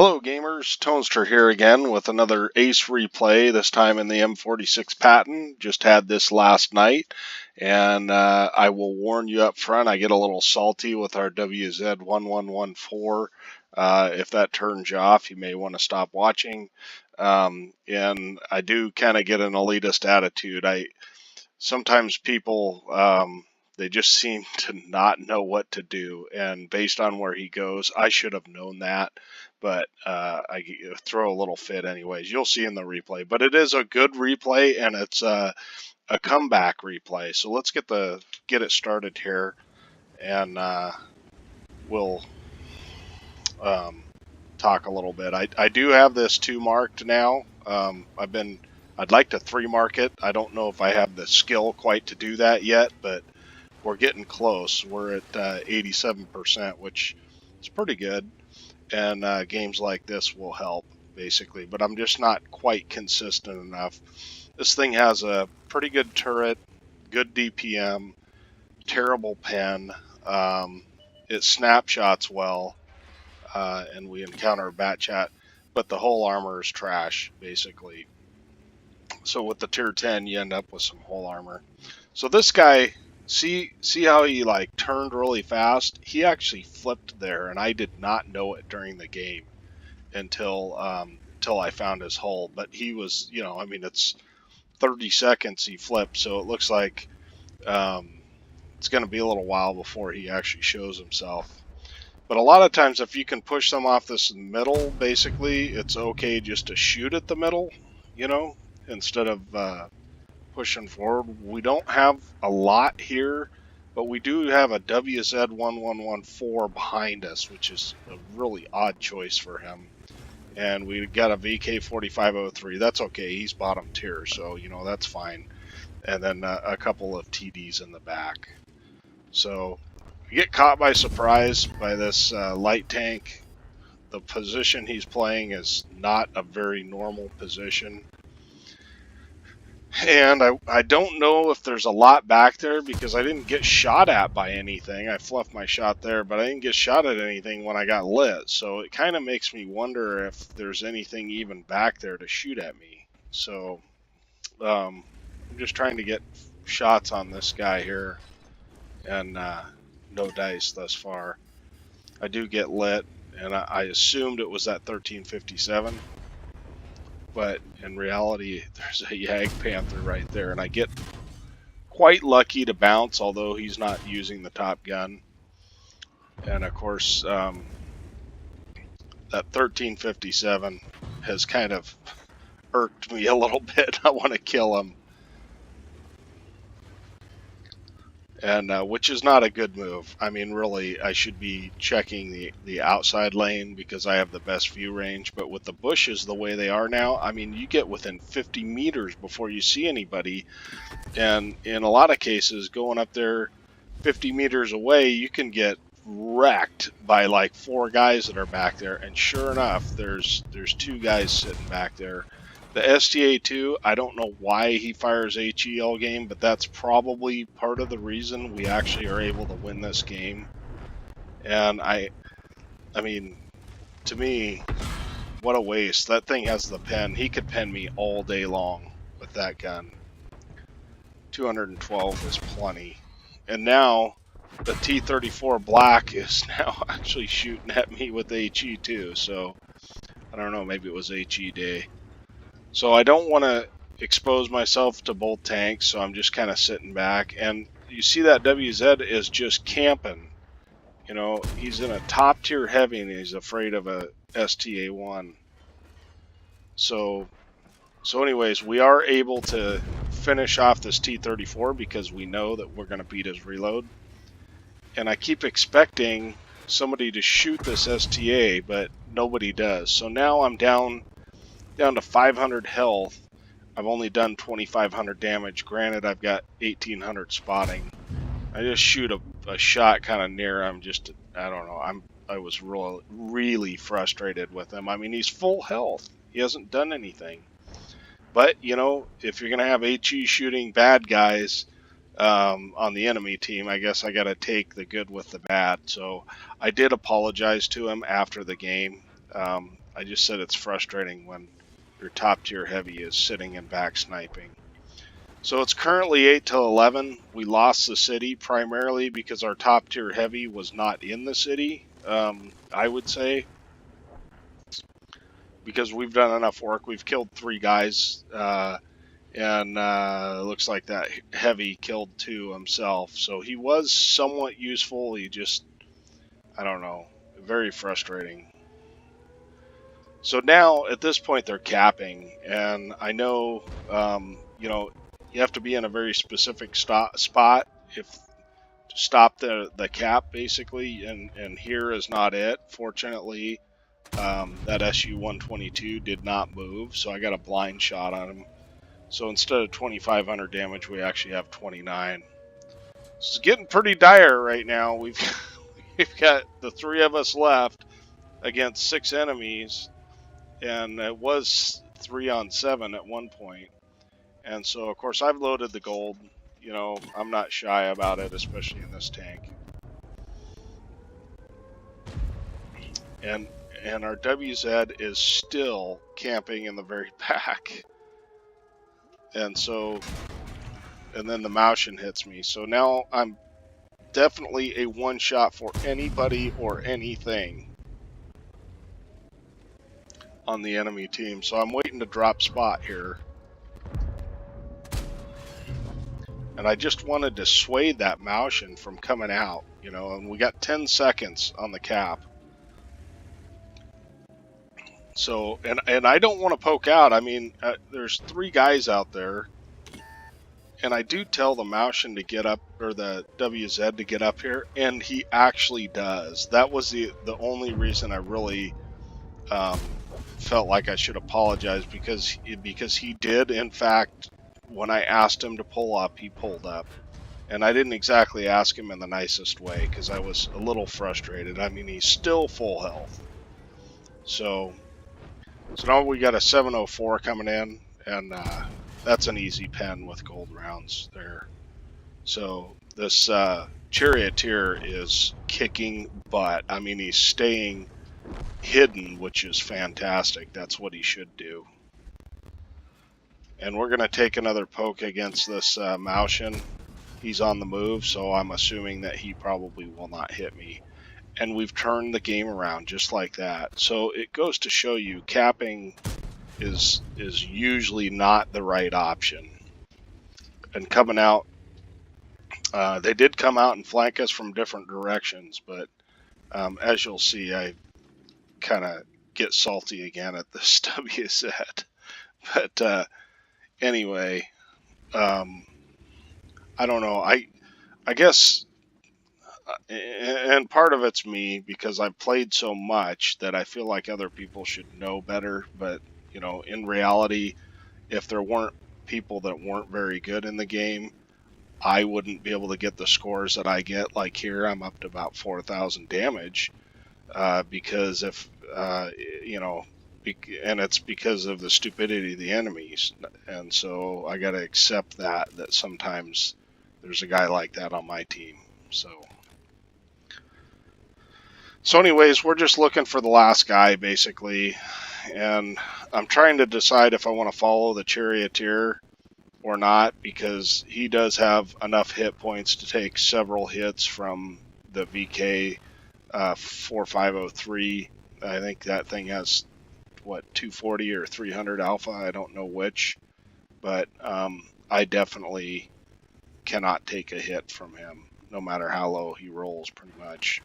Hello gamers, Toaster here again with another Ace replay, this time in the M46 Patton. Just had this last night, and I will warn you up front, I get a little salty with our WZ1114. If that turns you off, you may want to stop watching. And I do kind of get an elitist attitude. Sometimes people, they just seem to not know what to do, and based on where he goes, I should have known that, but I throw a little fit anyways. You'll see in the replay, but it is a good replay, and it's a comeback replay. So let's get it started here, and we'll talk a little bit. I do have this 2 marked now. I'd like to 3 mark it. I don't know if I have the skill quite to do that yet, but we're getting close. We're at 87%, which is pretty good. And games like this will help, basically. But I'm just not quite consistent enough. This thing has a pretty good turret, good DPM, terrible pen. It snapshots well, and we encounter a bat chat. But the whole armor is trash, basically. So with the tier 10, you end up with some whole armor. So this guy, see how he like turned really fast? He actually flipped there, and I did not know it during the game until I found his hull. But he was, I mean, it's 30 seconds he flipped, so it looks like it's going to be a little while before he actually shows himself. But a lot of times, if you can push them off this middle, basically, it's okay just to shoot at the middle, instead of pushing forward. We don't have a lot here, but we do have a WZ1114 behind us, which is a really odd choice for him. And we got a VK4503. That's okay. He's bottom tier, so that's fine. And then a couple of TDs in the back. So we get caught by surprise by this light tank. The position he's playing is not a very normal position. And I don't know if there's a lot back there because I didn't get shot at by anything. I fluffed my shot there, but I didn't get shot at anything when I got lit. So it kind of makes me wonder if there's anything even back there to shoot at me. So I'm just trying to get shots on this guy here, and no dice thus far. I do get lit, and I assumed it was that 1357. But in reality, there's a Yag Panther right there, and I get quite lucky to bounce, although he's not using the top gun. And of course, that 1357 has kind of irked me a little bit. I want to kill him, and which is not a good move. I mean, really, I should be checking the outside lane because I have the best view range. But with the bushes the way they are now, I mean, you get within 50 meters before you see anybody. And in a lot of cases, going up there 50 meters away, you can get wrecked by like 4 guys that are back there. And sure enough, there's 2 guys sitting back there. The STA2, I don't know why he fires HE all game, but that's probably part of the reason we actually are able to win this game. And I mean, to me, what a waste. That thing has the pen. He could pen me all day long with that gun. 212 is plenty. And now the T-34 Black is now actually shooting at me with HE too. So I don't know, maybe it was HE day. So I don't want to expose myself to both tanks, so I'm just kind of sitting back. And you see that WZ is just camping. He's in a top tier heavy, and he's afraid of a STA1. So anyways, we are able to finish off this T-34 because we know that we're going to beat his reload. And I keep expecting somebody to shoot this STA, but nobody does. So now I'm down to 500 health. I've only done 2,500 damage. Granted, I've got 1,800 spotting. I just shoot a shot kind of near him. I don't know. I was really frustrated with him. I mean, he's full health. He hasn't done anything. But if you're gonna have HE shooting bad guys on the enemy team, I guess I got to take the good with the bad. So I did apologize to him after the game. I just said it's frustrating when your top tier heavy is sitting and back sniping. So it's currently 8 to 11. We lost the city primarily because our top tier heavy was not in the city, I would say. Because we've done enough work. We've killed 3 guys, and it looks like that heavy killed 2 himself. So he was somewhat useful. He just, I don't know, very frustrating. So now at this point they're capping, and I know, you know, you have to be in a very specific spot if to stop the cap basically, and here is not it. Fortunately, that SU-122 did not move, so I got a blind shot on him. So instead of 2,500 damage, we actually have 29. It's getting pretty dire right now. We've got the 3 of us left against 6 enemies, and it was 3 on 7 at one point. And so, of course, I've loaded the gold. You know, I'm not shy about it, especially in this tank. And our WZ is still camping in the very back. And so, and then the Maushin hits me. So now I'm definitely a one-shot for anybody or anything on the enemy team. So I'm waiting to drop spot here. And I just wanted to sway that Maushin from coming out, you know, and we got 10 seconds on the cap. So, and I don't want to poke out. I mean, there's 3 guys out there. And I do tell the Maushin to get up, or the WZ to get up here, and he actually does. That was the only reason I really felt like I should apologize, because he did, in fact, when I asked him to pull up, he pulled up. And I didn't exactly ask him in the nicest way, because I was a little frustrated. I mean, he's still full health. So now we got a 704 coming in, and that's an easy pen with gold rounds there. So this charioteer is kicking butt. I mean, he's staying hidden, which is fantastic. That's what he should do. And we're going to take another poke against this Maushin. He's on the move, so I'm assuming that he probably will not hit me. And we've turned the game around just like that. So it goes to show you, capping is usually not the right option. And coming out, they did come out and flank us from different directions, but as you'll see, I kind of get salty again at this WZ. But anyway, I don't know. I guess, and part of it's me, because I've played so much that I feel like other people should know better. But, you know, in reality, if there weren't people that weren't very good in the game, I wouldn't be able to get the scores that I get. Like here, I'm up to about 4,000 damage, because if, you know, and it's because of the stupidity of the enemies. And so I got to accept that sometimes there's a guy like that on my team. So anyways, we're just looking for the last guy, basically. And I'm trying to decide if I want to follow the charioteer or not, because he does have enough hit points to take several hits from the VK 4503. I think that thing has, what, 240 or 300 alpha, I don't know which, but I definitely cannot take a hit from him, no matter how low he rolls, pretty much.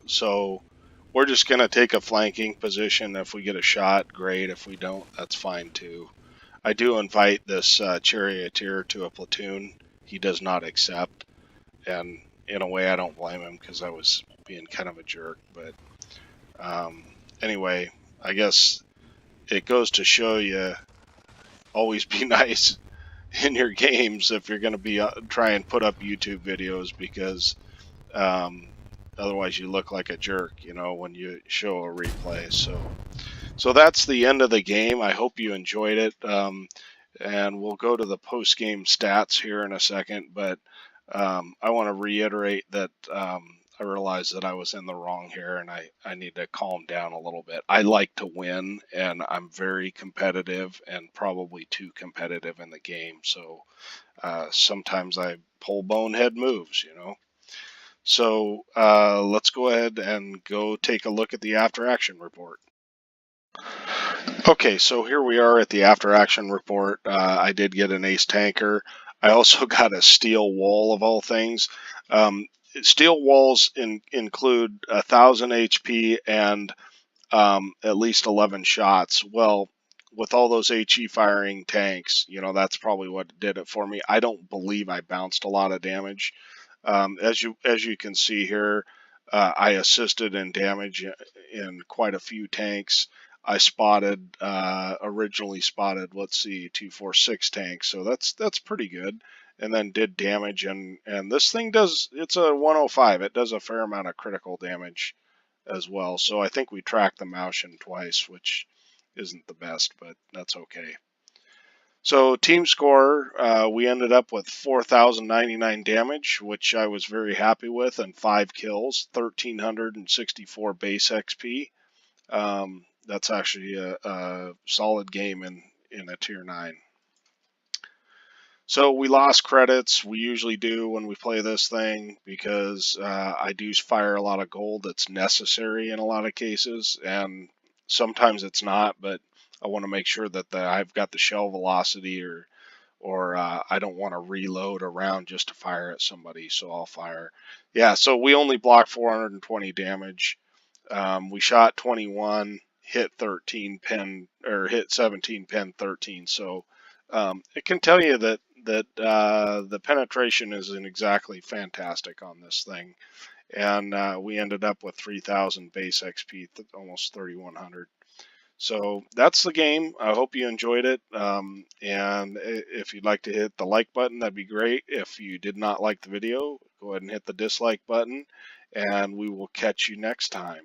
So we're just going to take a flanking position. If we get a shot, great. If we don't, that's fine too. I do invite this charioteer to a platoon. He does not accept, and in a way I don't blame him, because I was being kind of a jerk. But anyway, I guess it goes to show you, always be nice in your games if you're going to be try and put up YouTube videos, because otherwise you look like a jerk, you know, when you show a replay. So that's the end of the game. I hope you enjoyed it, and we'll go to the post-game stats here in a second. But I want to reiterate that I I realized that I was in the wrong here, and I need to calm down a little bit. I like to win, and I'm very competitive, and probably too competitive in the game. So sometimes I pull bonehead moves, you know. So let's go ahead and go take a look at the after action report. Okay, so here we are at the after action report. I did get an ace tanker. I also got a steel wall of all things. Steel walls include 1,000 HP and at least 11 shots. Well, with all those HE firing tanks, you know, that's probably what did it for me. I don't believe I bounced a lot of damage. As you can see here, I assisted in damage in quite a few tanks. I spotted originally spotted, let's see, 246 tanks, so that's pretty good. And then did damage, and this thing does, it's a 105. It does a fair amount of critical damage as well. So I think we tracked the Maushin twice, which isn't the best, but that's okay. So team score, we ended up with 4,099 damage, which I was very happy with, and 5 kills, 1,364 base XP. That's actually a solid game in a tier 9. So we lost credits. We usually do when we play this thing because I do fire a lot of gold that's necessary in a lot of cases, and sometimes it's not, but I want to make sure that I've got the shell velocity, or I don't want to reload around just to fire at somebody, so I'll fire. Yeah, so we only blocked 420 damage. We shot 21, hit 13, hit 17, pen 13. So it can tell you that the penetration isn't exactly fantastic on this thing, and we ended up with 3,000 base XP, almost 3,100. So that's the game. I hope you enjoyed it. And if you'd like to hit the like button, that'd be great. If you did not like the video, go ahead and hit the dislike button, and we will catch you next time.